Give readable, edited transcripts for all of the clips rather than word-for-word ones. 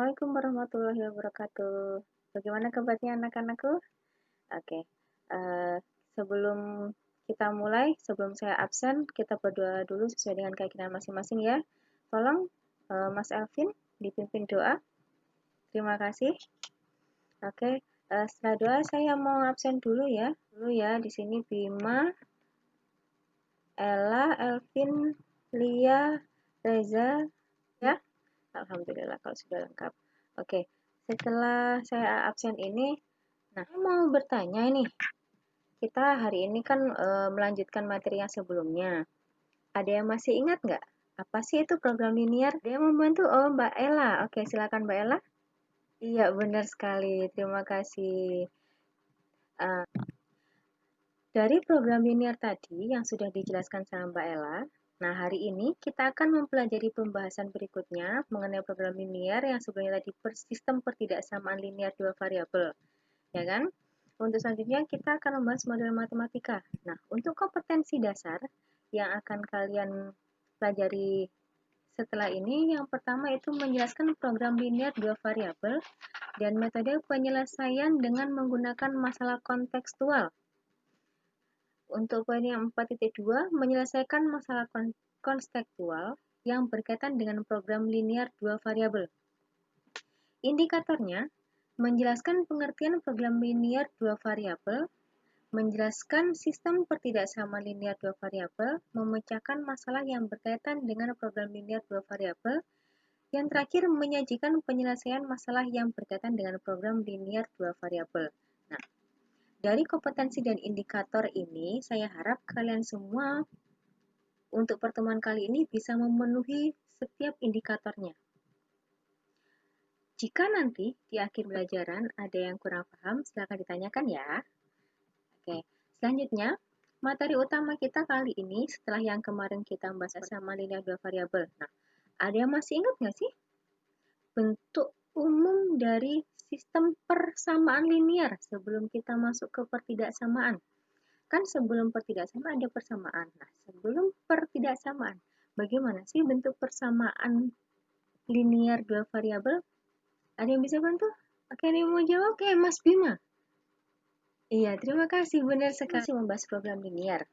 Assalamualaikum warahmatullahi wabarakatuh. Bagaimana kabarnya anak-anakku? Oke, eh, sebelum kita mulai, sebelum saya absen, kita berdoa dulu sesuai dengan keyakinan masing-masing ya. Tolong Mas Elvin dipimpin doa. Terima kasih. Oke, setelah doa saya mau absen dulu ya. Di sini Bima, Ella, Elvin, Lia, Reza, ya. Alhamdulillah kalau sudah lengkap. Oke, setelah saya absen ini, nah saya mau bertanya ini. Kita hari ini kan melanjutkan materi yang sebelumnya. Ada yang masih ingat nggak? Apa sih itu program linear? Ada yang membantu? Oh, Mbak Ella. Oke, silakan Mbak Ella. Iya, benar sekali. Terima kasih. Dari program linear tadi yang sudah dijelaskan sama Mbak Ella, nah hari ini kita akan mempelajari pembahasan berikutnya mengenai program linear yang sebenarnya tadi sistem pertidaksamaan linear dua variabel, ya kan? Untuk selanjutnya kita akan membahas model matematika. Nah, untuk kompetensi dasar yang akan kalian pelajari setelah ini, yang pertama itu menjelaskan program linear dua variabel dan metode penyelesaian dengan menggunakan masalah kontekstual. Untuk poin yang 4.2, menyelesaikan masalah konstekstual yang berkaitan dengan program linear dua variabel. Indikatornya, menjelaskan pengertian program linear dua variabel, menjelaskan sistem pertidaksamaan linear dua variabel, memecahkan masalah yang berkaitan dengan program linear dua variabel, yang terakhir menyajikan penyelesaian masalah yang berkaitan dengan program linear dua variabel. Nah, dari kompetensi dan indikator ini, saya harap kalian semua untuk pertemuan kali ini bisa memenuhi setiap indikatornya. Jika nanti di akhir pelajaran ada yang kurang paham, silakan ditanyakan ya. Oke, selanjutnya materi utama kita kali ini setelah yang kemarin kita membahas sama linear dua variabel. Nah, ada yang masih ingat nggak sih bentuk umum dari sistem persamaan linear sebelum kita masuk ke pertidaksamaan? Kan sebelum pertidaksamaan ada persamaan. Nah, sebelum pertidaksamaan, bagaimana sih bentuk persamaan linear dua variabel? Ada yang bisa bantu? Oke, ada yang mau jawab? Oke, Mas Bima. Iya, terima kasih. Benar sekali membahas program linear.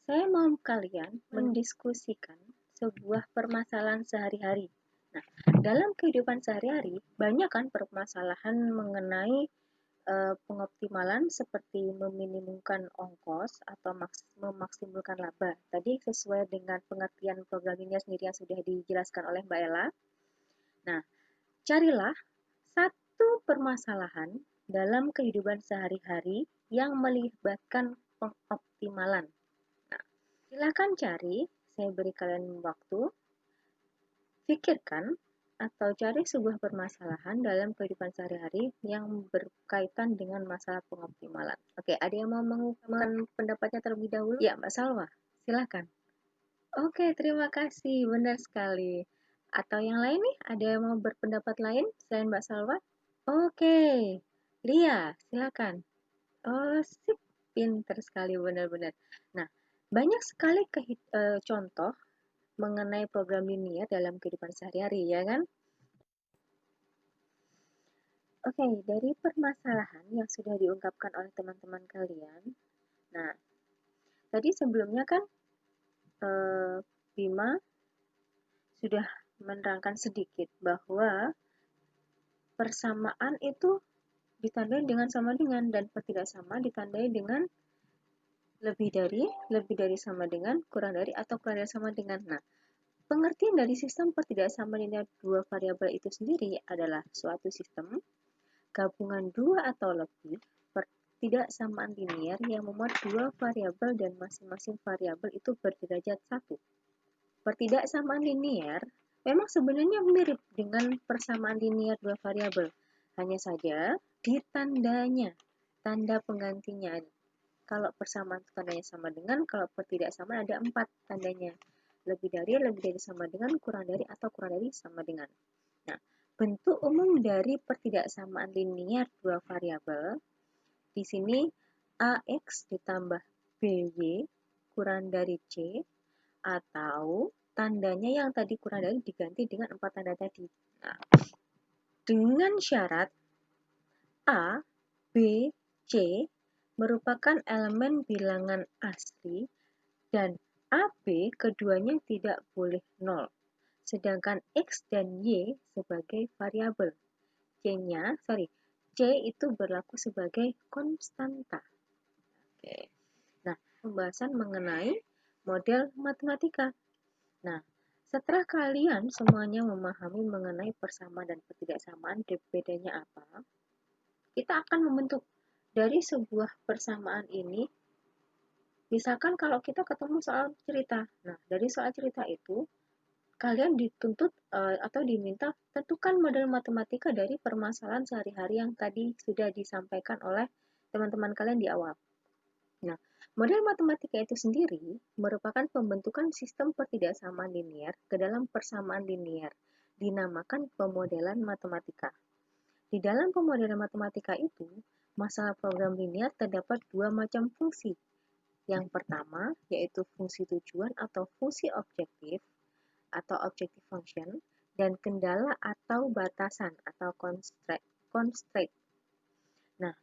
Saya mau kalian mendiskusikan sebuah permasalahan sehari-hari. Nah, dalam kehidupan sehari-hari, banyak kan permasalahan mengenai pengoptimalan seperti meminimumkan ongkos atau memaksimalkan laba. Tadi sesuai dengan pengertian program linear sendiri yang sudah dijelaskan oleh Mbak Ella. Nah, carilah satu permasalahan dalam kehidupan sehari-hari yang melibatkan pengoptimalan. Nah, silakan cari, saya beri kalian waktu, pikirkan atau cari sebuah permasalahan dalam kehidupan sehari-hari yang berkaitan dengan masalah pengoptimalan. Oke, ada yang mau mengungkapkan pendapatnya terlebih dahulu? Ya, Mbak Salwa, silakan. Oke, terima kasih, benar sekali. Atau yang lain nih, ada yang mau berpendapat lain selain Mbak Salwa? Oke, Lia, silakan. Oh, sip, pinter sekali, benar-benar. Nah, banyak sekali contoh mengenai program linear dalam kehidupan sehari-hari, ya kan? Oke, dari permasalahan yang sudah diungkapkan oleh teman-teman kalian, nah, tadi sebelumnya kan Bima sudah menerangkan sedikit bahwa persamaan itu ditandai dengan sama dengan dan pertidaksamaan ditandai dengan lebih dari sama dengan, kurang dari atau kurang dari sama dengan. Nah, pengertian dari sistem pertidaksamaan linear dua variabel itu sendiri adalah suatu sistem gabungan dua atau lebih pertidaksamaan linear yang memuat dua variabel dan masing-masing variabel itu berderajat satu. Pertidaksamaan linear memang sebenarnya mirip dengan persamaan linear dua variabel, hanya saja di tandanya, tanda penggantinya. Kalau persamaan tandanya sama dengan, kalau pertidaksamaan ada 4 tandanya. Lebih dari sama dengan, kurang dari atau kurang dari sama dengan. Nah, bentuk umum dari pertidaksamaan linear dua variabel di sini AX ditambah BY kurang dari C atau tandanya yang tadi kurang dari diganti dengan 4 tanda tadi. Nah, dengan syarat A, B, C merupakan elemen bilangan asli dan AB keduanya tidak boleh 0, sedangkan X dan Y sebagai variabel. C itu berlaku sebagai konstanta. Oke. Nah, pembahasan mengenai model matematika. Nah, setelah kalian semuanya memahami mengenai persamaan dan ketidaksamaan, bedanya apa, kita akan membentuk dari sebuah persamaan ini. Misalkan kalau kita ketemu soal cerita. Nah, dari soal cerita itu, kalian dituntut atau diminta tentukan model matematika dari permasalahan sehari-hari yang tadi sudah disampaikan oleh teman-teman kalian di awal. Nah, model matematika itu sendiri merupakan pembentukan sistem pertidaksamaan linier ke dalam persamaan linier, dinamakan pemodelan matematika. Di dalam pemodelan matematika itu, masalah program linier terdapat dua macam fungsi. Yang pertama, yaitu fungsi tujuan atau fungsi objektif, atau objective function, dan kendala atau batasan atau constraint. Nah,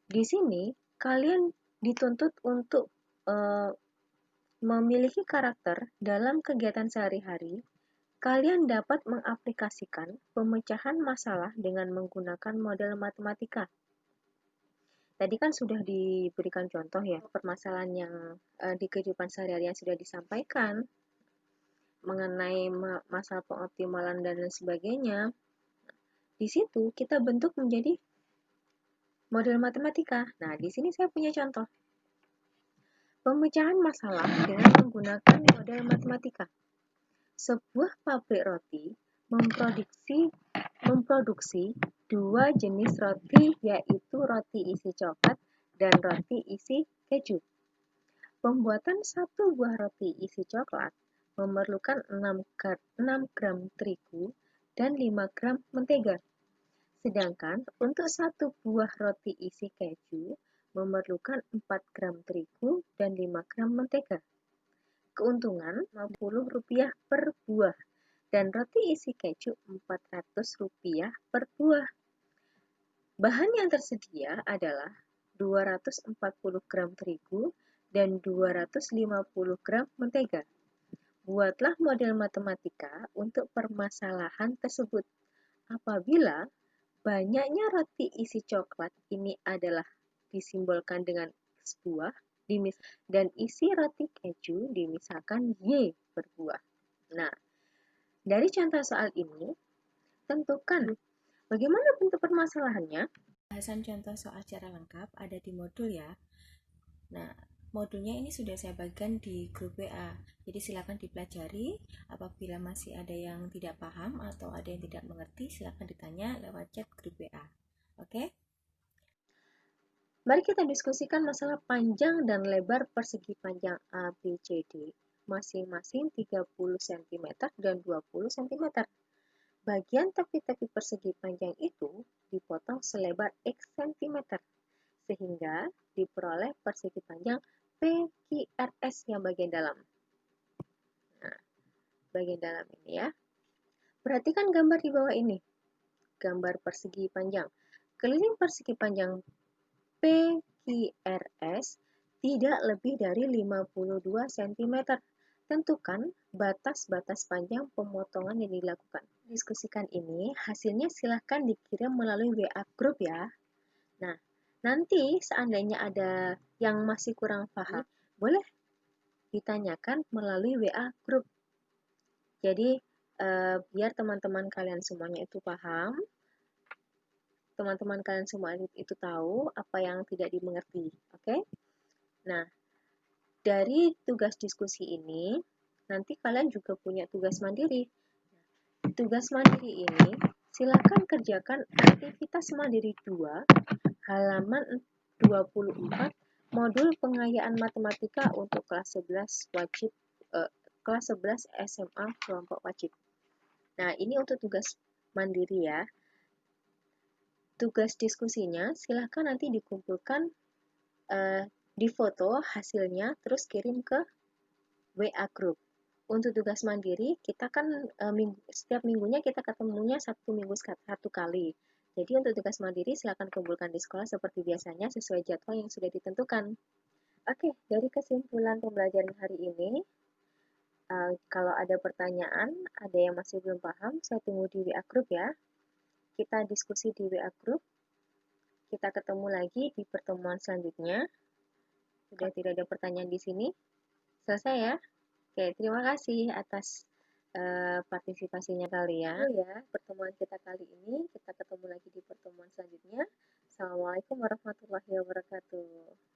di sini kalian dituntut untuk memiliki karakter dalam kegiatan sehari-hari. Kalian dapat mengaplikasikan pemecahan masalah dengan menggunakan model matematika. Tadi kan sudah diberikan contoh ya, permasalahan yang di kehidupan sehari-hari yang sudah disampaikan mengenai masalah pengoptimalan dan lain sebagainya. Di situ kita bentuk menjadi model matematika. Nah, di sini saya punya contoh. Pemecahan masalah dengan menggunakan model matematika. Sebuah pabrik roti memproduksi dua jenis roti, yaitu roti isi coklat dan roti isi keju. Pembuatan satu buah roti isi coklat memerlukan 6 gram terigu dan 5 gram mentega. Sedangkan untuk satu buah roti isi keju memerlukan 4 gram terigu dan 5 gram mentega. Keuntungan Rp50 per buah dan roti isi keju Rp400 per buah. Bahan yang tersedia adalah 240 gram terigu dan 250 gram mentega. Buatlah model matematika untuk permasalahan tersebut. Apabila banyaknya roti isi coklat ini adalah disimbolkan dengan X buah, dan isi roti keju dimisalkan Y per buah. Nah, dari contoh soal ini, tentukan bagaimana bentuk permasalahannya. Bahasan contoh soal secara lengkap ada di modul ya. Nah, modulnya ini sudah saya bagikan di grup WA. Jadi silakan dipelajari. Apabila masih ada yang tidak paham atau ada yang tidak mengerti, silakan ditanya lewat chat grup WA. Oke? Mari kita diskusikan masalah panjang dan lebar persegi panjang ABCD, masing-masing 30 cm dan 20 cm. Bagian tepi-tepi persegi panjang itu dipotong selebar X cm, sehingga diperoleh persegi panjang PQRS yang bagian dalam. Nah, bagian dalam ini ya. Perhatikan gambar di bawah ini. Gambar persegi panjang. Keliling persegi panjang PQRS tidak lebih dari 52 cm. Tentukan batas-batas panjang pemotongan yang dilakukan. Diskusikan ini, hasilnya silahkan dikirim melalui WA group ya. Nah, nanti seandainya ada yang masih kurang paham, boleh ditanyakan melalui WA group. Jadi, biar teman-teman kalian semuanya itu paham, teman-teman kalian semua itu tahu apa yang tidak dimengerti, oke? Nah, dari tugas diskusi ini, nanti kalian juga punya tugas mandiri. Tugas mandiri ini, silakan kerjakan aktivitas mandiri 2, halaman 24, modul pengayaan matematika untuk kelas 11 wajib, kelas 11 SMA kelompok wajib. Nah, ini untuk tugas mandiri ya. Tugas diskusinya silahkan nanti dikumpulkan, difoto hasilnya, terus kirim ke WA group. Untuk tugas mandiri, kita kan setiap minggunya kita ketemunya satu minggu satu kali. Jadi untuk tugas mandiri silakan kumpulkan di sekolah seperti biasanya sesuai jadwal yang sudah ditentukan. Oke, dari kesimpulan pembelajaran hari ini, kalau ada pertanyaan, ada yang masih belum paham, saya tunggu di WA Group ya. Kita diskusi di WA Group. Kita ketemu lagi di pertemuan selanjutnya. Sudah tidak ada pertanyaan di sini. Selesai ya? Oke, terima kasih atas partisipasinya kalian. Ya, pertemuan kita kali ini. Kita ketemu lagi di pertemuan selanjutnya. Assalamualaikum warahmatullahi wabarakatuh.